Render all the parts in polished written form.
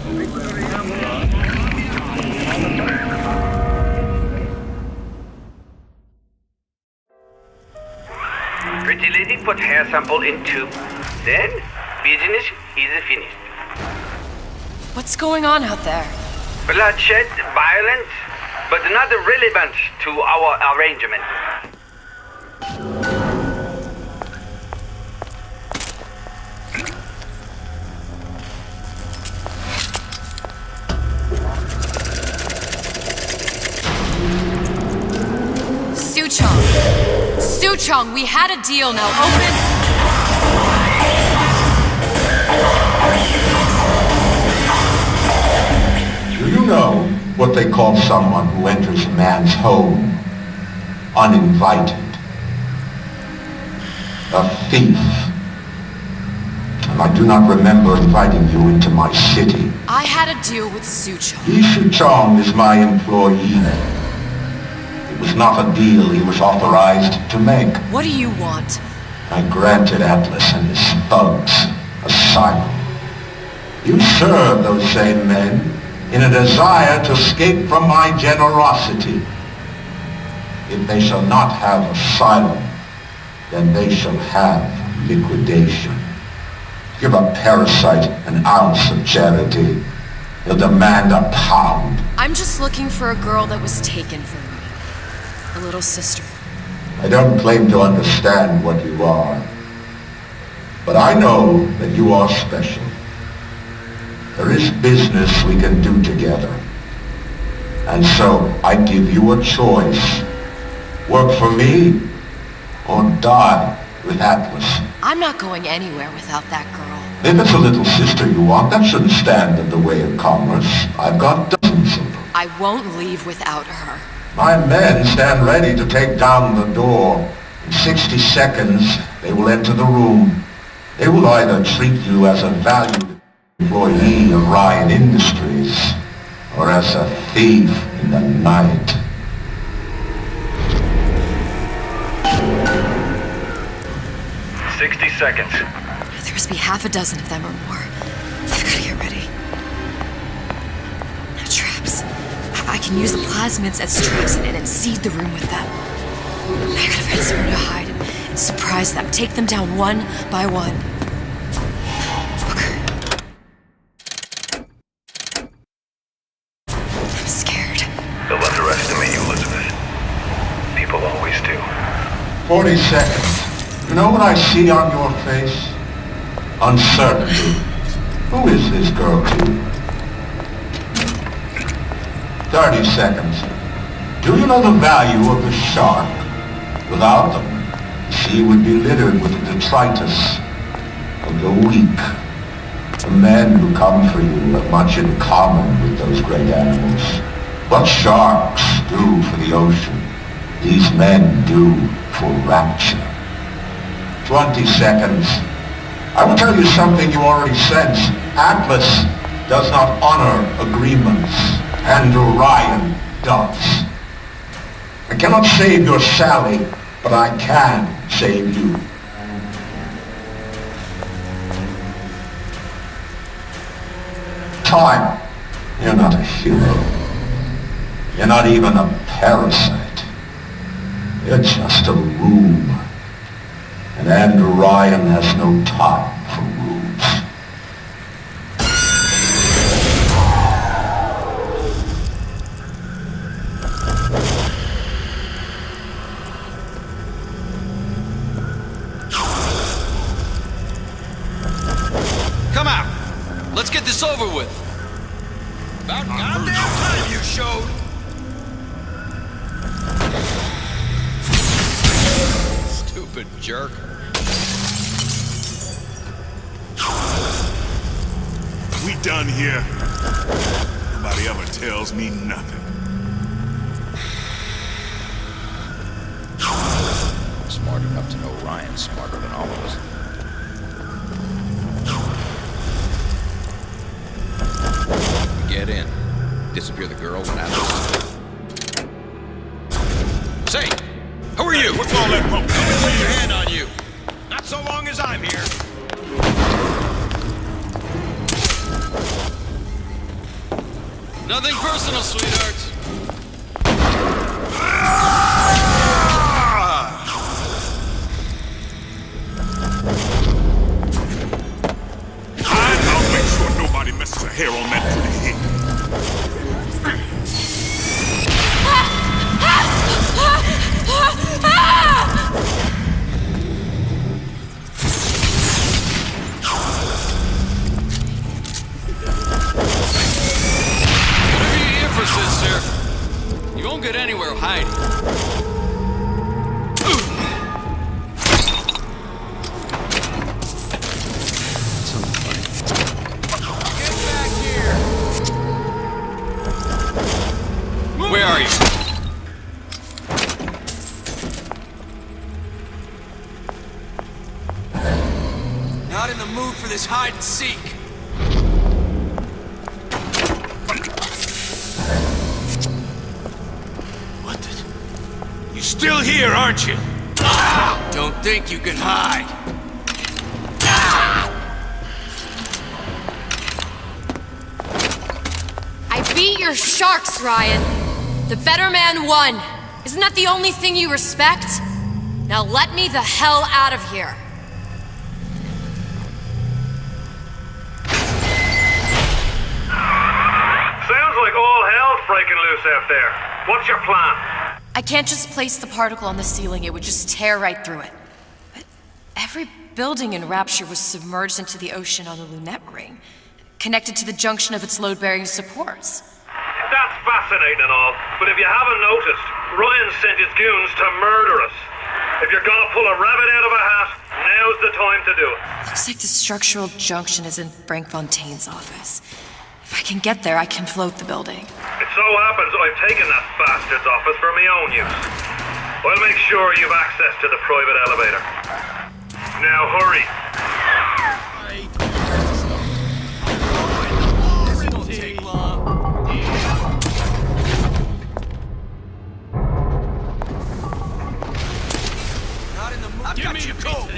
Pretty lady put hair sample in tube. Then, business is finished. What's going on out there? Bloodshed, violence, but not relevant to our arrangement. Suchong, we had a deal, now open! Do you know what they call someone who enters a man's home uninvited? A thief. And I do not remember inviting you into my city. I had a deal with Suchong. Suchong is my employee. It was not a deal he was authorized to make. What do you want? I granted Atlas and his thugs asylum. You serve those same men in a desire to escape from my generosity. If they shall not have asylum, then they shall have liquidation. Give a parasite an ounce of charity, he'll demand a pound. I'm just looking for a girl that was taken from me. A little sister. I don't claim to understand what you are, but I know that you are special. There is business we can do together. And so I give you a choice. Work for me, or die with Atlas. I'm not going anywhere without that girl. If it's a little sister you want, that shouldn't stand in the way of commerce. I've got dozens of them. I won't leave without her. My men stand ready to take down the door. In 60 seconds, they will enter the room. They will either treat you as a valued employee of Ryan Industries, or as a thief in the night. Seconds. There must be half a dozen of them or more. I've got to get ready. Now traps. I can use the plasmids as traps and seed the room with them. I gotta find somewhere to hide and surprise them. Take them down one by one. Booker. I'm scared. They'll underestimate you, Elizabeth. People always do. 40 seconds. You know what I see on your face? Uncertainty. Who is this girl to you? 30 seconds. Do you know the value of the shark? Without them, the sea would be littered with the detritus of the weak. The men who come for you have much in common with those great animals. What sharks do for the ocean, these men do for rapture. 20 seconds. I will tell you something you already sense. Atlas does not honor agreements, and Orion does. I cannot save your Sally, but I can save you. Time. You're not a hero. You're not even a parasite. You're just a room. And Orion has no time for rules. Come out! Let's get this over with. About goddamn time you showed. Stupid jerk. We done here. Nobody ever tells me nothing. Smart enough to know Ryan's smarter than all of us. We get in. Disappear the girl when Atlas. Say, who are you? Hey, what's all that pump? Put your hand on you. Not so long as I'm here. Nothing personal, sweethearts. I'll make sure nobody messes a hair on that pretty head. Whatever your ear for, sister. You won't get anywhere hiding. Where are you? Not in the mood for this hide and seek. What the... You're still here, aren't you? Don't think you can hide. I beat your sharks, Ryan. The better man won. Isn't that the only thing you respect? Now let me the hell out of here. Sounds like all hell's breaking loose out there. What's your plan? I can't just place the particle on the ceiling, it would just tear right through it. But every building in Rapture was submerged into the ocean on the Lunette ring, connected to the junction of its load-bearing supports. That's fascinating and all, but if you haven't noticed, Ryan sent his goons to murder us. If you're gonna pull a rabbit out of a hat, now's the time to do it. Looks like the structural junction is in Frank Fontaine's office. If I can get there, I can float the building. It so happens I've taken that bastard's office for my own use. I'll make sure you've access to the private elevator. Now hurry. This won't take long. Not in the mood. I've got you cold.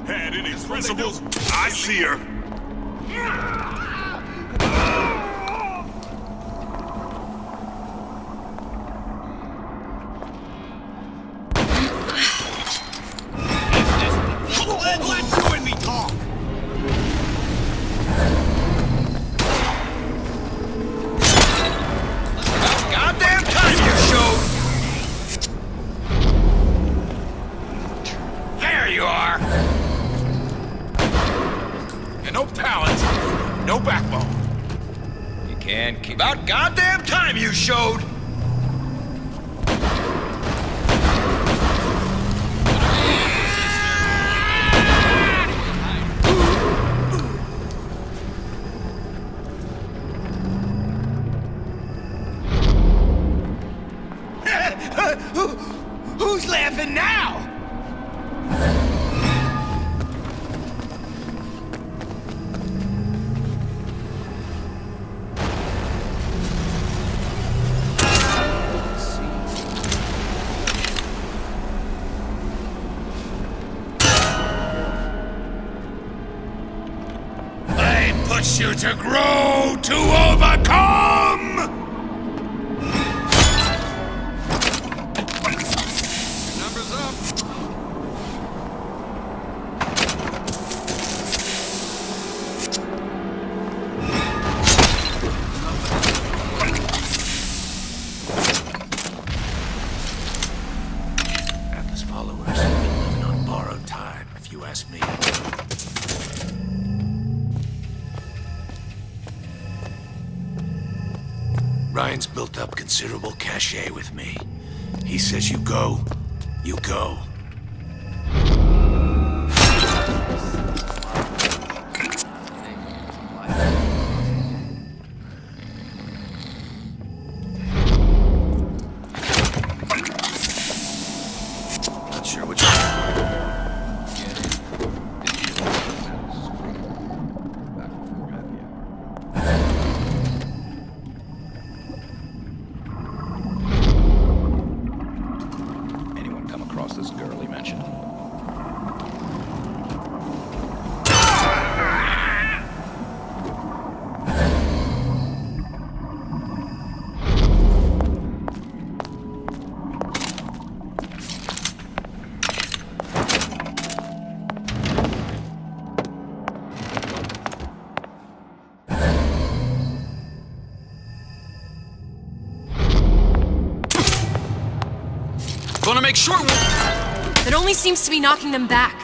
Had any principles? I see her. Let's go and me talk. Goddamn time you showed! There you are. And no talent, no backbone. You can't keep... About goddamn time you showed! Who's laughing now? They push you to grow, to overcome! Numbers up. Atlas followers have been living on borrowed time, if you ask me. Ryan's built up considerable cachet with me. He says you go, you go. make sure it won't... That only seems to be knocking them back.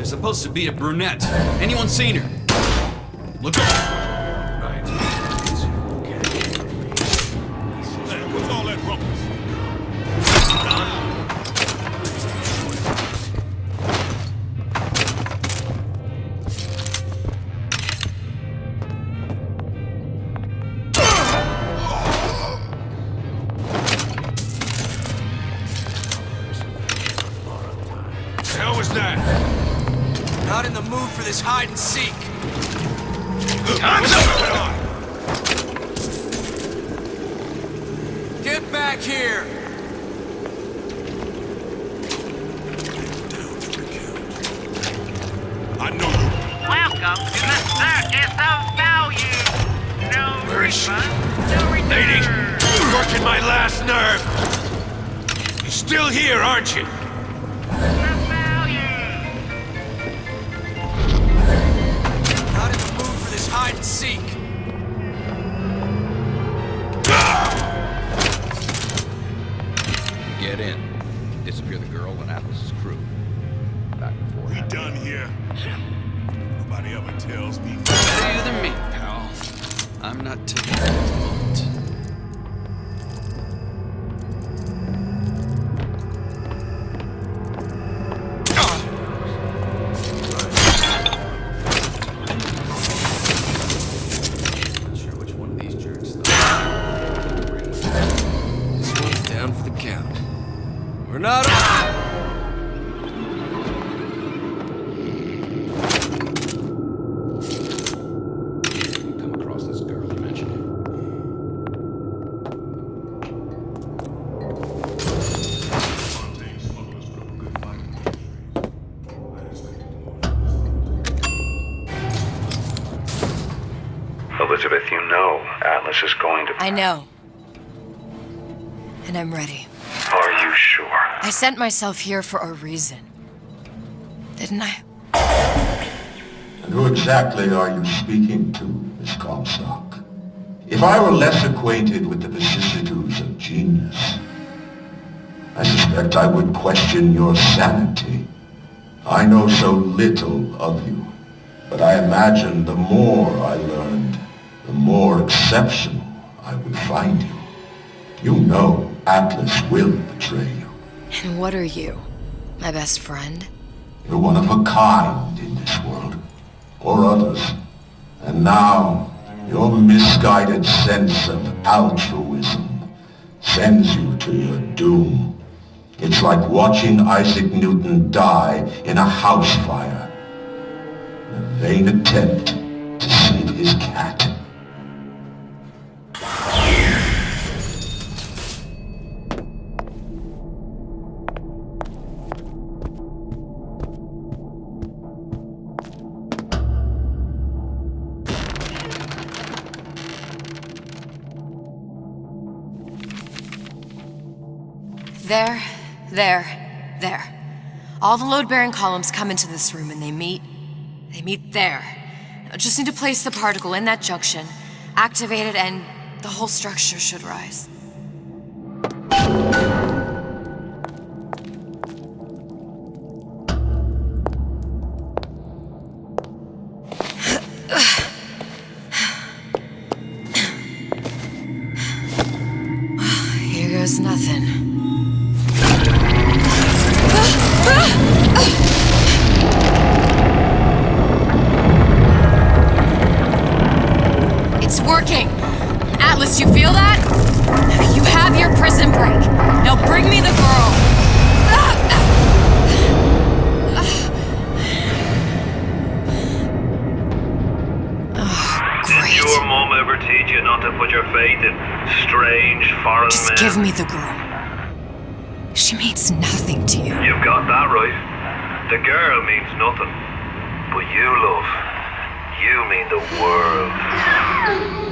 Supposed to be a brunette. Anyone seen her? Look up. Right. What's all that rumpus? The hell was that? Not in the mood for this hide and seek. Get back here! I know you. Welcome to the Circus of Value. No Where is she? refund, no return. Lady, you're working my last nerve. You're still here, aren't you? The value. Not in the mood for this hide and seek. Get in. Disappear the girl and Atlas's crew. Back and forth. We done here. Nobody ever tells me. Better than me, pal. I'm not taking this bullet. Not sure which one of these jerks though. This one's down for the count. We're not Come across this girl you mentioned. Elizabeth, you know Atlas is going to... I know. And I'm ready. Are you sure? I sent myself here for a reason. Didn't I? And who exactly are you speaking to, Miss Comstock? If I were less acquainted with the vicissitudes of genius, I suspect I would question your sanity. I know so little of you, but I imagine the more I learned, the more exceptional I would find you. You know Atlas will betray you. And what are you? My best friend? You're one of a kind in this world, or others. And now, your misguided sense of altruism sends you to your doom. It's like watching Isaac Newton die in a house fire, in a vain attempt to save his cat. There. All the load-bearing columns come into this room and they meet there. I just need to place the particle in that junction, activate it, and the whole structure should rise. Here goes nothing. It's working! Atlas, you feel that? You have your prison break. Now bring me the girl. Did your mom ever teach you not to put your faith in strange foreign men? Just give me the girl. She means nothing to you. You've got that right. The girl means nothing. But you, love, you mean the world.